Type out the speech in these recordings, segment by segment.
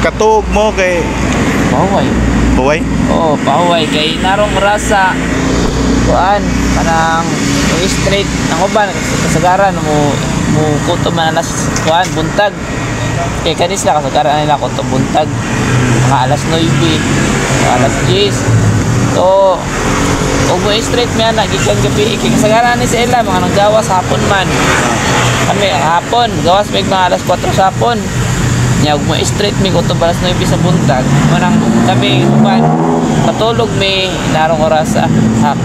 Katuog mo kay Pahuway. buhay. Oo, pahuway kay narong rasa kuan kanang yung straight ang uban kasagaran mo kuto man alas kuan buntag kay kanis na kasagaran nila kuto buntag mga alas 9 alas 10 so ug mo straight mi ana gikan gabi kay kasagaran ni sa ila mga nang gawas hapon man kami hapon gawas mig mga alas 4 sa hapon nya ug mo straight mi kuto alas 9 sa buntag manang kami uban patulog mi narong oras sa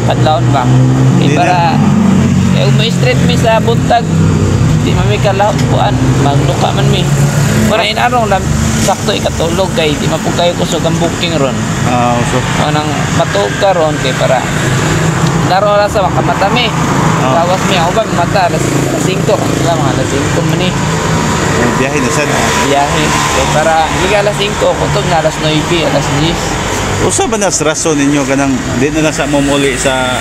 kadlawon ba para ug mo straight mi sa buntag di man mi kalaw kuan magluka man mi para inarong lang sakto ikatulog kay di man pud kayo kusog ang booking ron So anang matuog ka ron kay para naro oras sa makamata mi gawas mi ako ba mata alas 5 lang mga alas 5 man ni biyahe na sad. biyahe kay para hindi alas 5 kutob na alas 9 alas 10 Usa ba na rason ninyo kanang di na sa momuli sa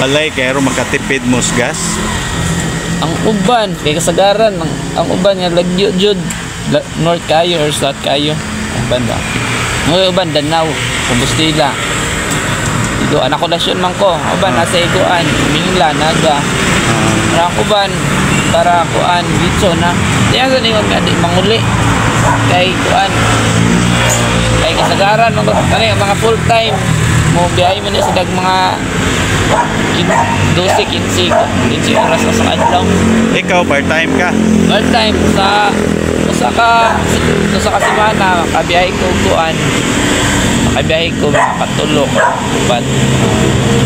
balay kay aron makatipid mo sa gas? ang uban kay kasagaran ang uban nga lagyo jud north kayo or south kayo uban ba mo uban Danau Compostela ito anak kolasyon man ko uban nasa iguan Mingla Naga ra uban para kuan dito na diyan sa ningon nga di manguli kay kuan kay kasagaran mga full time mo biyahe man sa dag mga 12-15 oras sa adlaw. Ikaw part-time ka? Part-time sa semana makabiyahe ko kuan makabiyahe ko makatulog but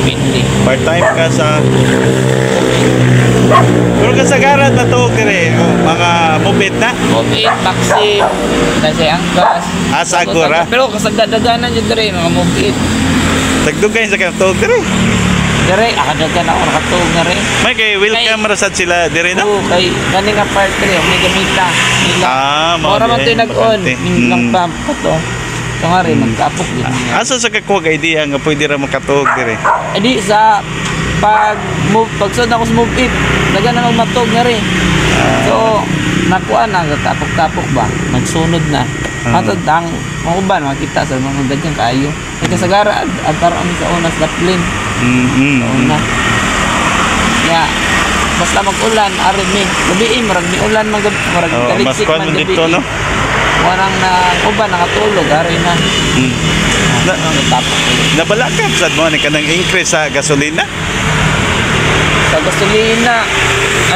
pindi Part-time ka sa pero kasagaran na to kire mga mobit na? Mobit, Maxim, nasa Angkas Asa Agora? pero kasagdaganan yun dire mga mobit Tagdugay sa katog kire? dire, akadagan ako nakatuog na rin May kay welcome rasad sila dire na? oo, kay ganing nga part dire may gamita nila mora man ito nag-on lang pa to ito nga rin magkapok din Asa sa kakuwag idea nga pwede ra makatuog dire? edi sa pagsunod ako sa move it naga na magmatog nga rin so nakuha na tapok-tapok ba nagsunod na atod ang mga uban makita sa mga ganyan kayo ay kasagara at parang sa una sa plane una ya basta mag-ulan arin mi gabi marag mi ulan marag taliksik man gabi dito, no? warang na uban nakatulog arin na Nabalakap sad mo ni kanang increase sa gasolina? Sa gasolina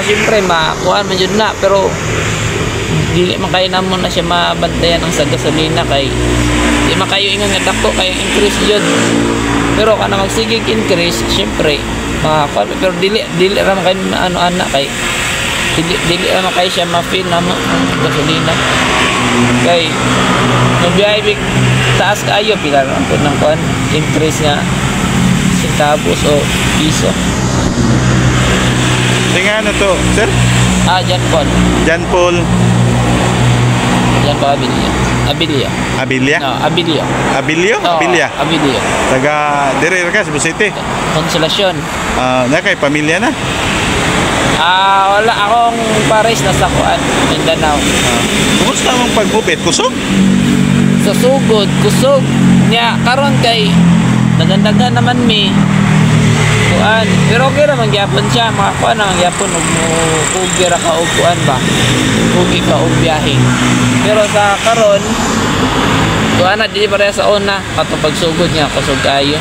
siyempre makuhaan man yun na pero dili man kayo namon na siya mabantayan ang sa gasolina kay di man kayo ingon nga dako kay increase yun pero kana magsigig increase siyempre makakuhaan pero dili ra man kayo ano kay dili ra man kayo siya ma-feel na ang gasolina kay mabiyahe big taas kayo pila ra po ng kuhaan increase nga centavos o piso. Tinga ano to, sir? Jan Paul. Jan Paul. Jan Paul Abilia. Abilia? No, Abilia. Abilio? No, Abilia? Abilia. Taga dire ka sa City. Konsolasyon. Na kay pamilya na? Wala akong pares na sa kuan Mindanao. Kumusta mong pagbubit? Kusog? Sa sugod, kusog niya karon kay dagan-dagan naman mi kuan pero okay ra man gyapon siya mga kuan naman gyapon ug ugi ra ka og kuan ba ugi ka og biyahe pero sa karon kuan na dili pareha sa una katong pagsugod niya kusog kayo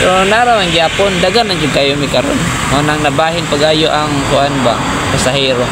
pero nara man gyapon dagan man jud kayo mi karon mo nang nabahin pagayo ang kuan ba pasahero.